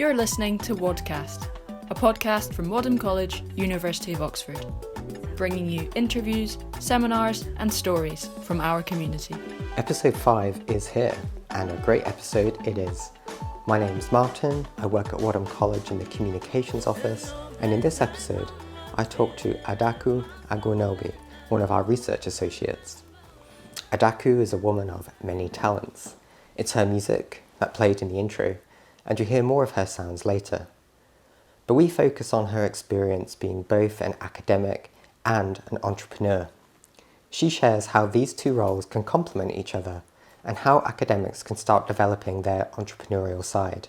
You're listening to Wadcast, a podcast from Wadham College, University of Oxford, bringing you interviews, seminars and stories from our community. Episode 5 is here, and a great episode it is. My name is Martin, I work at Wadham College in the Communications Office, and in this episode I talk to Adaku Agunobi, one of our research associates. Adaku is a woman of many talents. It's her music that played in the intro, and you'll hear more of her sounds later. But we focus on her experience being both an academic and an entrepreneur. She shares how these two roles can complement each other and how academics can start developing their entrepreneurial side.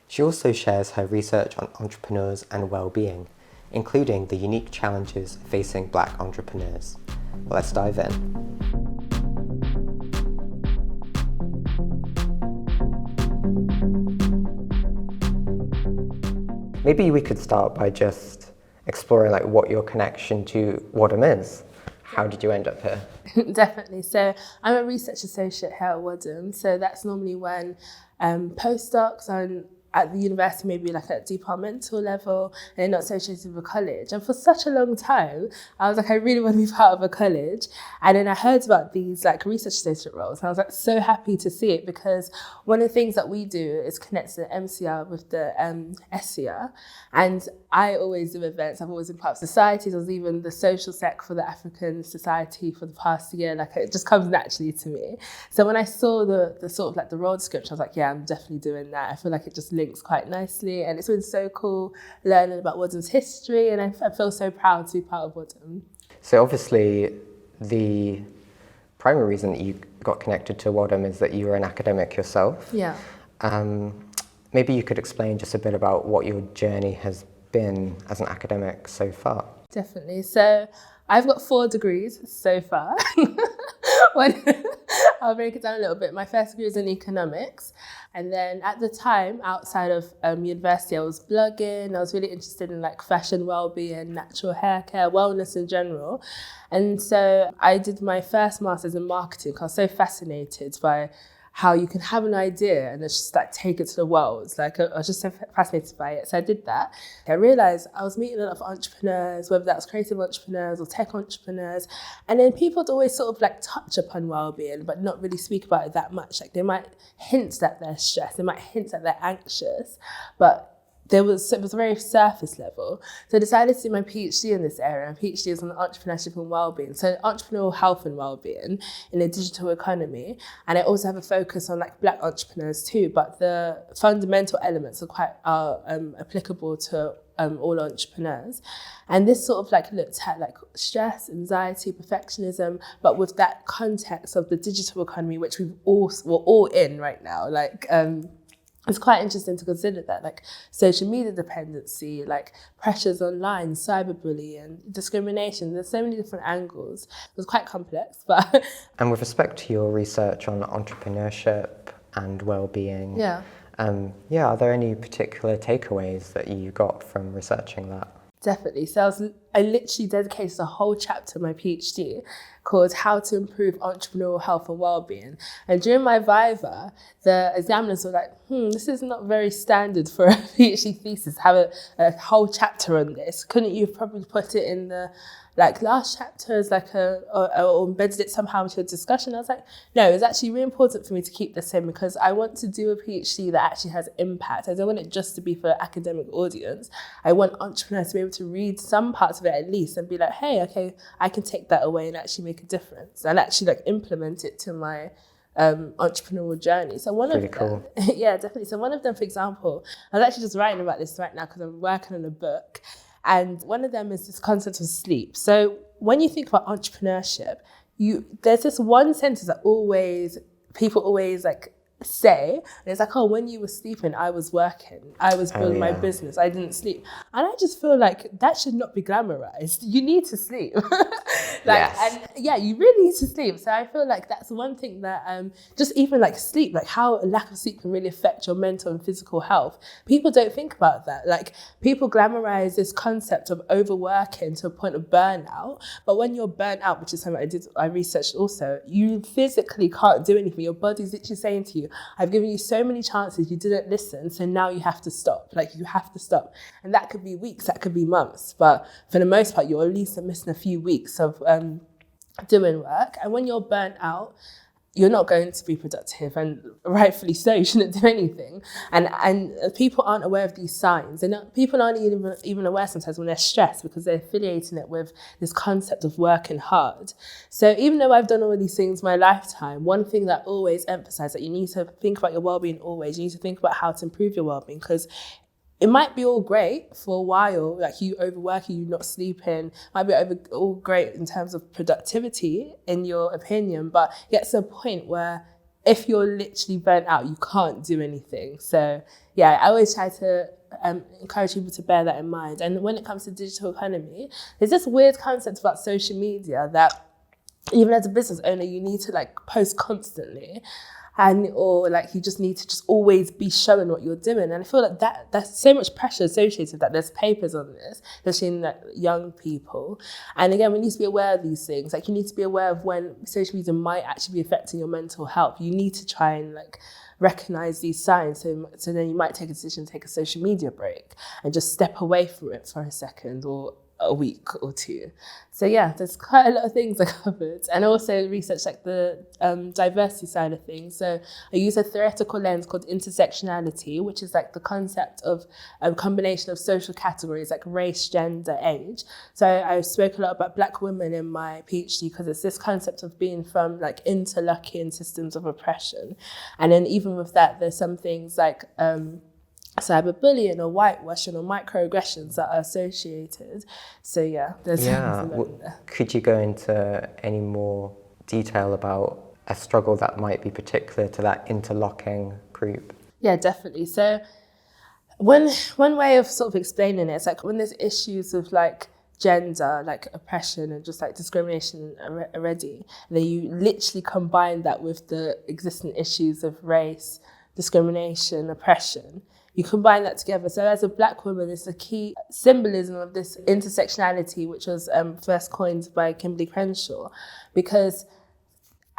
She also shares her research on entrepreneurs and well-being, including the unique challenges facing Black entrepreneurs. Let's dive in. Maybe we could start by just exploring what your connection to Wadham is. How did you end up here? Definitely. So I'm a research associate here at Wadham. So that's normally when postdocs are at the university, maybe at departmental level, and they're not associated with a college. And for such a long time, I was I really want to be part of a college. And then I heard about these research associate roles. And I was so happy to see it, because one of the things that we do is connect the MCR with the SCR. And I always do events. I've always been part of societies. I was even the social sec for the African Society for the past year. It just comes naturally to me. So when I saw the sort of the role description, I was yeah, I'm definitely doing that. I feel it just links quite nicely, and it's been so cool learning about Wadham's history, and I feel so proud to be part of Wadham. So obviously the primary reason that you got connected to Wadham is that you were an academic yourself. Yeah. Maybe you could explain just a bit about what your journey has been as an academic so far. Definitely. So I've got 4 degrees so far. I'll break it down a little bit. My first degree was in economics. And then at the time, outside of university, I was blogging. I was really interested in fashion, well-being, natural hair care, wellness in general. And so I did my first master's in marketing. I was so fascinated by how you can have an idea and it's just take it to the world. I was just so fascinated by it. So I did that. I realized I was meeting a lot of entrepreneurs, whether that was creative entrepreneurs or tech entrepreneurs. And then people would always sort of touch upon well-being, but not really speak about it that much. They might hint that they're stressed, they might hint that they're anxious, but it was very surface level. So I decided to do my PhD in this area. My PhD is on entrepreneurship and wellbeing. So entrepreneurial health and wellbeing in a digital economy. And I also have a focus on Black entrepreneurs too, but the fundamental elements are applicable to all entrepreneurs. And this sort of looked at stress, anxiety, perfectionism, but with that context of the digital economy, which we're all in right now. It's quite interesting to consider that, social media dependency, pressures online, cyberbullying, discrimination. There's so many different angles. It was quite complex, but... And with respect to your research on entrepreneurship and well-being, are there any particular takeaways that you got from researching that? Definitely. So I literally dedicated a whole chapter of my PhD called How to Improve Entrepreneurial Health and Wellbeing. And during my Viva, the examiners were this is not very standard for a PhD thesis, have a whole chapter on this. Couldn't you have probably put it in the last chapter as or embedded it somehow into a discussion? I was no, it's actually really important for me to keep this in, because I want to do a PhD that actually has impact. I don't want it just to be for an academic audience. I want entrepreneurs to be able to read some parts of it at least and be hey, okay, I can take that away and actually make a difference and actually implement it to my entrepreneurial journey. So one really of them, cool. Yeah, definitely. So one of them, for examul, I was actually just writing about this right now because I'm working on a book. And one of them is this concept of sleep. So when you think about entrepreneurship, there's this one sentence that people always say, and it's when you were sleeping, I was working, I was building my business, I didn't sleep. And I just feel that should not be glamorized. You need to sleep. Yes. And you really need to sleep. So I feel that's one thing that just even sleep, how a lack of sleep can really affect your mental and physical health. People don't think about that. People glamorize this concept of overworking to a point of burnout, but when you're burnt out, which is something I researched also, you physically can't do anything. Your body's literally saying to you, you. I've given you so many chances, you didn't listen, so now you have to stop. Like, you have to stop. And that could be weeks, that could be months, but for the most part, you're at least missing a few weeks of doing work. And when you're burnt out, you're not going to be productive, and rightfully so, you shouldn't do anything. And people aren't aware of these signs. And people aren't even aware sometimes when they're stressed, because they're affiliating it with this concept of working hard. So even though I've done all of these things my lifetime, one thing that I always emphasize, that you need to think about your well-being always. You need to think about how to improve your well-being, because it might be all great for a while, like you overworking, you not sleeping, might be all great in terms of productivity, in your opinion, but it gets to a point where if you're literally burnt out, you can't do anything. So yeah, I always try to encourage people to bear that in mind. And when it comes to digital economy, there's this weird concept about social media that even as a business owner, you need to like post constantly. Or like you just need to just always be showing what you're doing. And I feel like there's so much pressure associated with that. There's papers on this, especially in like young people. And again, we need to be aware of these things. Like, you need to be aware of when social media might actually be affecting your mental health. You need to try and like recognize these signs. So then you might take a decision to take a social media break and just step away from it for a second or a week or two. So yeah, there's quite a lot of things I covered, and also research like the diversity side of things. So I use a theoretical lens called intersectionality, which is like the concept of a combination of social categories like race, gender, age. So I spoke a lot about Black women in my PhD, because it's this concept of being from like interlocking systems of oppression. And then even with that, there's some things like cyberbullying or whitewashing or microaggressions that are associated. So yeah, there's there. Could you go into any more detail about a struggle that might be particular to that interlocking group? Yeah, definitely. So one way of sort of explaining it is like when there's issues of like gender, like oppression and just like discrimination already, then you literally combine that with the existing issues of race, discrimination, oppression. You combine that together. So as a Black woman, it's a key symbolism of this intersectionality, which was first coined by Kimberly Crenshaw, because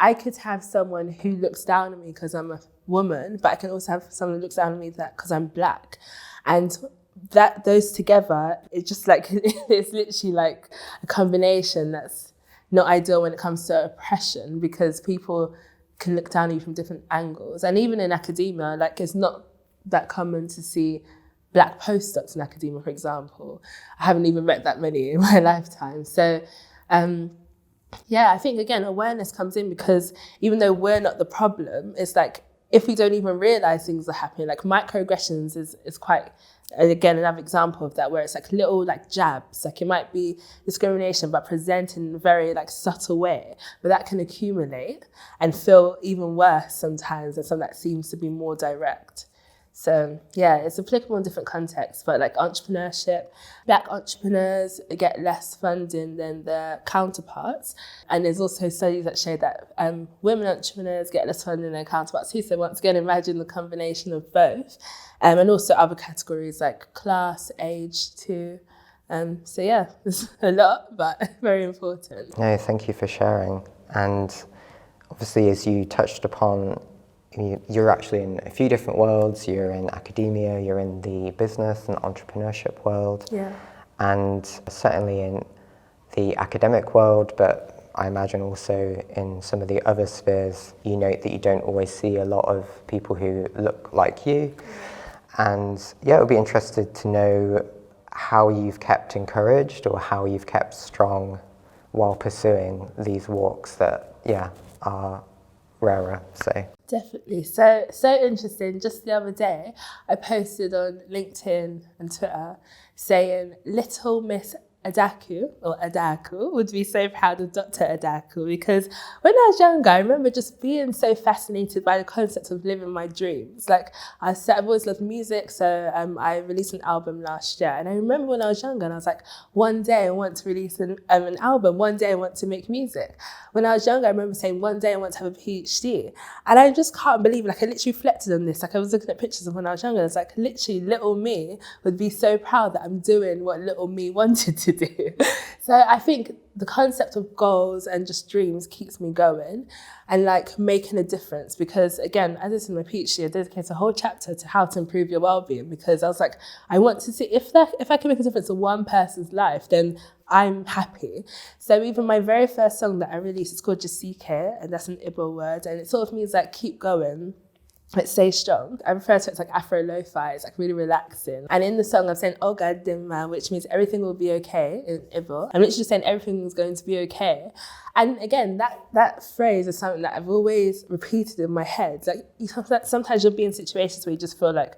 I could have someone who looks down on me because I'm a woman, but I can also have someone who looks down on me because I'm Black. And that those together, it's just like, it's literally like a combination that's not ideal when it comes to oppression, because people can look down on you from different angles. And even in academia, like, it's not that common to see Black postdocs in academia, for example. I haven't even met that many in my lifetime. So yeah, I think again, awareness comes in, because even though we're not the problem, it's like if we don't even realize things are happening, like microaggressions is quite, again, another example of that, where it's like little like jabs, like it might be discrimination but presented in a very like subtle way, but that can accumulate and feel even worse sometimes than something that seems to be more direct. So yeah, it's applicable in different contexts, but like entrepreneurship, Black entrepreneurs get less funding than their counterparts. And there's also studies that show that women entrepreneurs get less funding than their counterparts too. So once again, imagine the combination of both. And also other categories like class, age too. So yeah, there's a lot, but very important. No, thank you for sharing. And obviously, as you touched upon, you're actually in a few different worlds. You're in academia, you're in the business and entrepreneurship world. Yeah. And certainly in the academic world, but I imagine also in some of the other spheres, you note that you don't always see a lot of people who look like you. And yeah, I would be interested to know how you've kept encouraged or how you've kept strong while pursuing these walks that, are rarer, say. Definitely. So interesting. Just the other day, I posted on LinkedIn and Twitter saying Little Miss Adaku, or Adaku, would be so proud of Dr Adaku, because when I was younger, I remember just being so fascinated by the concept of living my dreams. Like, I've always loved music, so I released an album last year, and I remember when I was younger, and I was like, one day I want to release an album, one day I want to make music. When I was younger, I remember saying, one day I want to have a PhD, and I just can't believe, like, I literally reflected on this. Like, I was looking at pictures of when I was younger, and it's like, literally, little me would be so proud that I'm doing what little me wanted to do. So I think the concept of goals and just dreams keeps me going and like making a difference, because again, as it's in my PhD, I dedicated a whole chapter to how to improve your well-being, because I was like, I want to see if I can make a difference in one person's life, then I'm happy. So even my very first song that I released is called Jasike, and that's an Igbo word, and it sort of means like keep going. Let's stay strong. I refer to it as like Afro lo-fi. It's like really relaxing. And in the song, I'm saying "Oga Dimma," which means everything will be okay in Igbo. I'm literally just saying everything is going to be okay. And again, that phrase is something that I've always repeated in my head. Like sometimes you'll be in situations where you just feel like,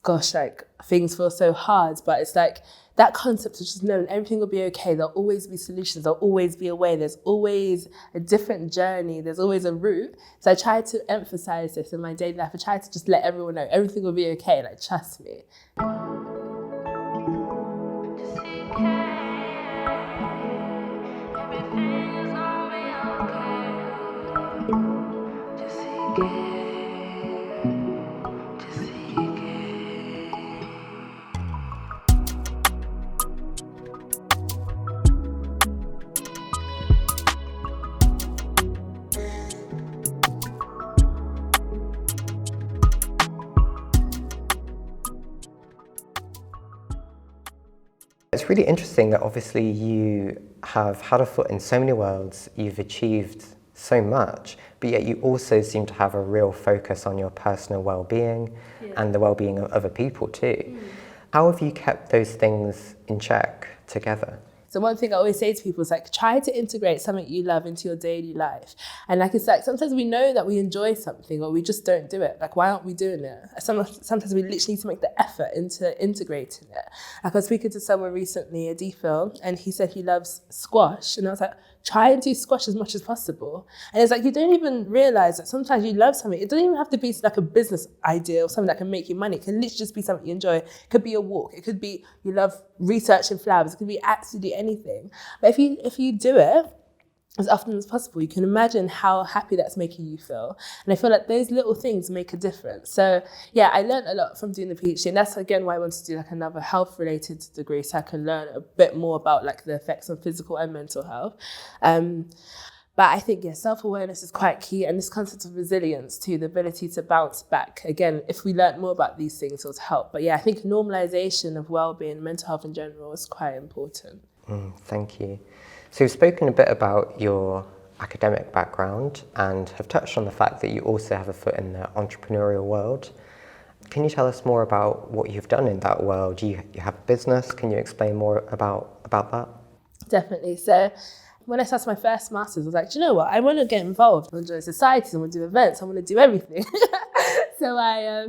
gosh, like things feel so hard, but it's like that concept of just knowing everything will be okay. There'll always be solutions. There'll always be a way. There's always a different journey. There's always a route. So I try to emphasize this in my daily life. I try to just let everyone know everything will be okay. Like, trust me. It's really interesting that obviously you have had a foot in so many worlds, you've achieved so much, but yet you also seem to have a real focus on your personal well-being and the well-being of other people too. How have you kept those things in check together? So one thing I always say to people is like, try to integrate something you love into your daily life. And like, it's like, sometimes we know that we enjoy something or we just don't do it. Like, why aren't we doing it? Sometimes we literally need to make the effort into integrating it. Like, I was speaking to someone recently, a DPhil, and he said he loves squash. And I was like, try and do squash as much as possible. And it's like, you don't even realize that sometimes you love something. It doesn't even have to be like a business idea or something that can make you money. It can literally just be something you enjoy. It could be a walk. It could be you love researching flowers. It could be absolutely anything. But if you do it as often as possible, you can imagine how happy that's making you feel. And I feel like those little things make a difference. So yeah, I learned a lot from doing the PhD, and that's again why I wanted to do like another health related degree, so I can learn a bit more about like the effects on physical and mental health. But I think, self-awareness is quite key, and this concept of resilience too, the ability to bounce back. Again, if we learn more about these things, it would help. But yeah, I think normalization of well-being, mental health in general is quite important. Thank you. So you've spoken a bit about your academic background and have touched on the fact that you also have a foot in the entrepreneurial world. Can you tell us more about what you've done in that world? You have a business. Can you explain more about that? Definitely. So when I started my first master's, I was like, do you know what? I want to get involved. I want to join societies. I want to do events. I want to do everything. So I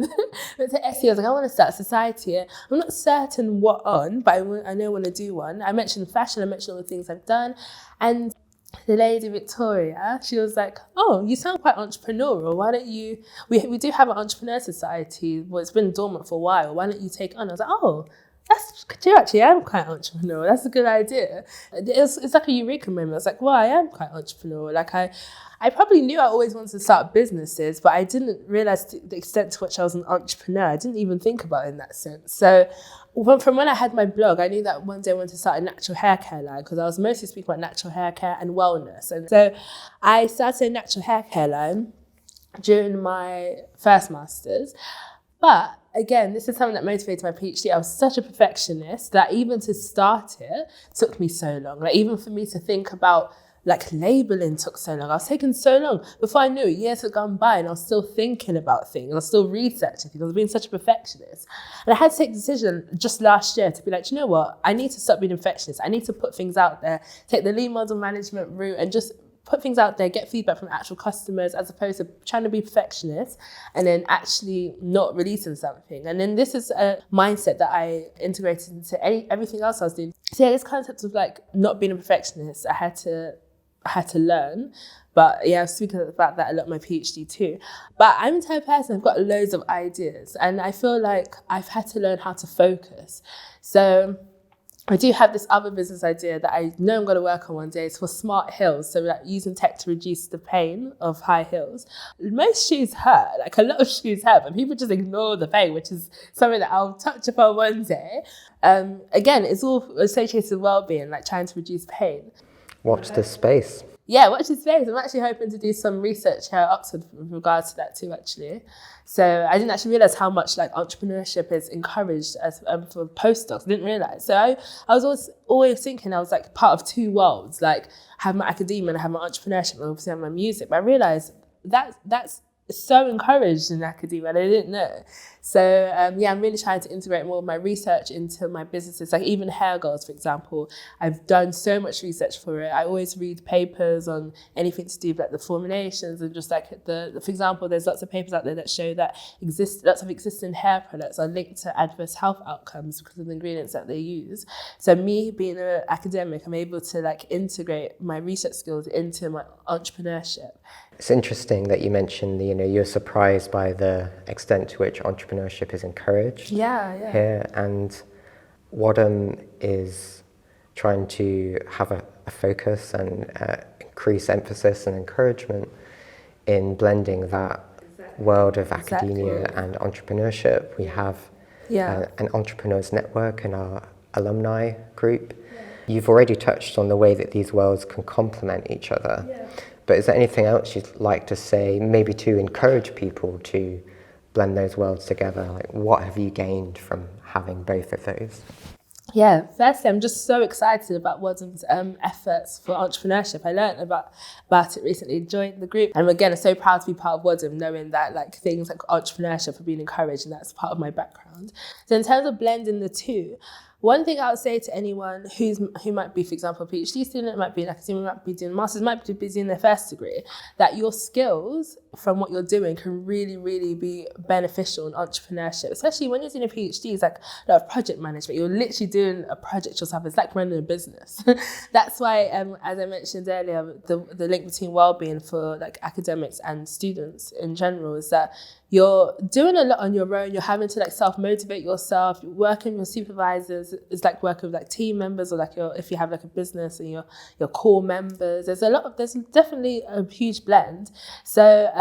went to SE. I was like, I want to start a society. I'm not certain what on, but I know I want to do one. I mentioned fashion. I mentioned all the things I've done. And the lady Victoria, she was like, oh, you sound quite entrepreneurial. Why don't you, we do have an entrepreneur society. Well, it's been dormant for a while. Why don't you take on? I was like, oh, I am quite entrepreneurial. That's a good idea. It's like a eureka moment. I was like, well, I am quite entrepreneurial. Like I probably knew I always wanted to start businesses, but I didn't realize the extent to which I was an entrepreneur. I didn't even think about it in that sense. So from when I had my blog, I knew that one day I wanted to start a natural hair care line, because I was mostly speaking about natural hair care and wellness. And so I started a natural hair care line during my first master's. But again, this is something that motivated my PhD. I was such a perfectionist that even to start it took me so long. Like, even for me to think about like labeling took so long. I was taking so long. Before I knew it, years had gone by and I was still thinking about things. I was still researching things. I was being such a perfectionist. And I had to take the decision just last year to be like, you know what? I need to stop being a perfectionist. I need to put things out there, take the lean model management route and just put things out there, get feedback from actual customers, as opposed to trying to be perfectionist and then actually not releasing something. And then this is a mindset that I integrated into everything else I was doing. So yeah, this concept of like not being a perfectionist, I had to learn. But yeah, I was speaking about that a lot in my PhD too. But I'm the type of person, I've got loads of ideas, and I feel like I've had to learn how to focus. So I do have this other business idea that I know I'm going to work on one day. It's for smart heels. So like using tech to reduce the pain of high heels. Most shoes hurt, like a lot of shoes hurt, but people just ignore the pain, which is something that I'll touch upon one day. Again, it's all associated with well-being, like trying to reduce pain. Watch this space. Yeah, watch this space. I'm actually hoping to do some research here at Oxford with regards to that too, actually. So I didn't actually realise how much like entrepreneurship is encouraged as for postdocs. I didn't realise. So I was always thinking I was like part of two worlds. Like I have my academia and I have my entrepreneurship and obviously I have my music. But I realised that's so encouraged in academia and I didn't know. So I'm really trying to integrate more of my research into my businesses. Like even hair girls, for example, I've done so much research for it. I always read papers on anything to do with like the formulations and just like for example, there's lots of papers out there that show that lots of existing hair products are linked to adverse health outcomes because of the ingredients that they use. So me being an academic, I'm able to like integrate my research skills into my entrepreneurship. It's interesting that you mentioned you're surprised by the extent to which entrepreneurship is encouraged here, and Wadham is trying to have a focus and increase emphasis and encouragement in blending that world of academia and entrepreneurship. We have an entrepreneurs network in our alumni group. You've already touched on the way that these worlds can complement each other. But is there anything else you'd like to say, maybe to encourage people to blend those worlds together? Like, what have you gained from having both of those? Yeah, firstly, I'm just so excited about Wadham's efforts for entrepreneurship. I learned about it recently, joined the group. And again, I'm so proud to be part of Wadham, knowing that like things like entrepreneurship are being encouraged and that's part of my background. So in terms of blending the two, one thing I would say to anyone who might be, for example, a PhD student, might be an academic, might be doing a master's, might be doing their first degree, that your skills from what you're doing can really, really be beneficial in entrepreneurship, especially when you're doing a PhD. It's like a lot of project management. You're literally doing a project yourself. It's like running a business. That's why, as I mentioned earlier, the link between well-being for like academics and students in general is that you're doing a lot on your own. You're having to like self-motivate yourself. You're working with supervisors. It's like working with like team members or like if you have like a business and your core members. There's definitely a huge blend. So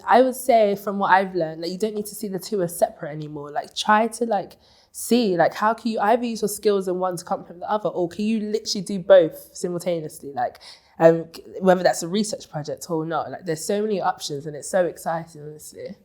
I would say from what I've learned, like you don't need to see the two as separate anymore. Like try to like see like how can you either use your skills in one to complement the other, or can you literally do both simultaneously? Like whether that's a research project or not. Like there's so many options and it's so exciting, honestly.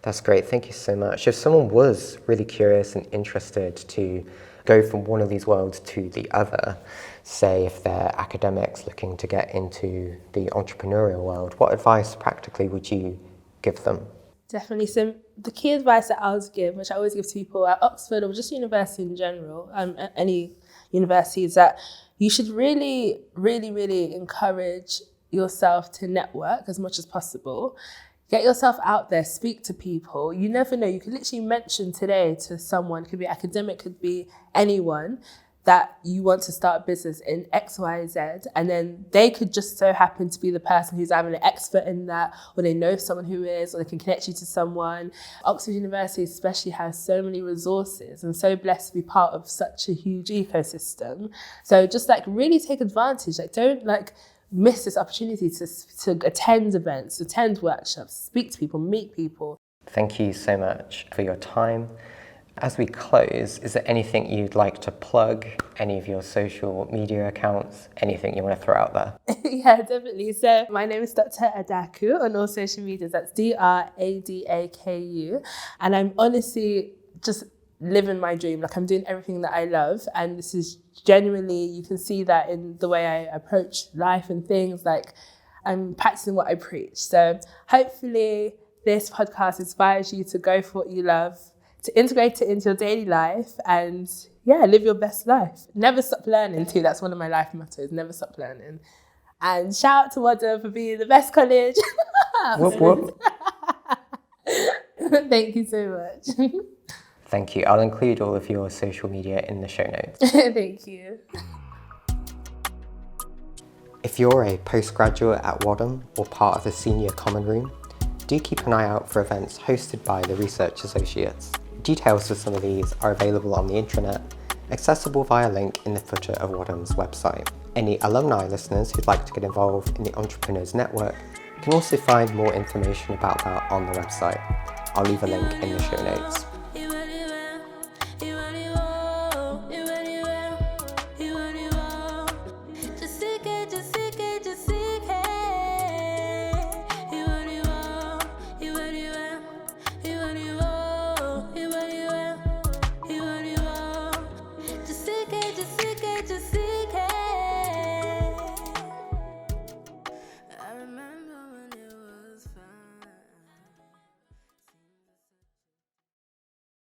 That's great. Thank you so much. If someone was really curious and interested to go from one of these worlds to the other, say if they're academics looking to get into the entrepreneurial world, what advice practically would you give them? Definitely. So the key advice that I would give, which I always give to people at Oxford or just university in general, any university, is that you should really, really, really encourage yourself to network as much as possible. Get yourself out there, speak to people. You never know. You could literally mention today to someone, could be academic, could be anyone, that you want to start a business in X, Y, Z, and then they could just so happen to be the person who's either an expert in that, or they know someone who is, or they can connect you to someone. Oxford University especially has so many resources and so blessed to be part of such a huge ecosystem. So just like really take advantage. Like don't like miss this opportunity to attend events, attend workshops, speak to people, meet people. Thank you so much for your time. As we close, is there anything you'd like to plug? Any of your social media accounts? Anything you want to throw out there? Yeah, definitely. So my name is Dr Adaku on all social medias. That's DrAdaku. And I'm honestly just living my dream. Like I'm doing everything that I love. And this is genuinely, you can see that in the way I approach life and things. Like I'm practicing what I preach. So hopefully this podcast inspires you to go for what you love, to integrate it into your daily life and live your best life. Never stop learning too. That's one of my life mottos, never stop learning. And shout out to Wadham for being the best college. Whoop, whoop. Thank you so much. Thank you. I'll include all of your social media in the show notes. Thank you. If you're a postgraduate at Wadham or part of the Senior Common Room, do keep an eye out for events hosted by the Research Associates. Details for some of these are available on the intranet, accessible via link in the footer of Wadham's website. Any alumni listeners who'd like to get involved in the Entrepreneurs Network can also find more information about that on the website. I'll leave a link in the show notes.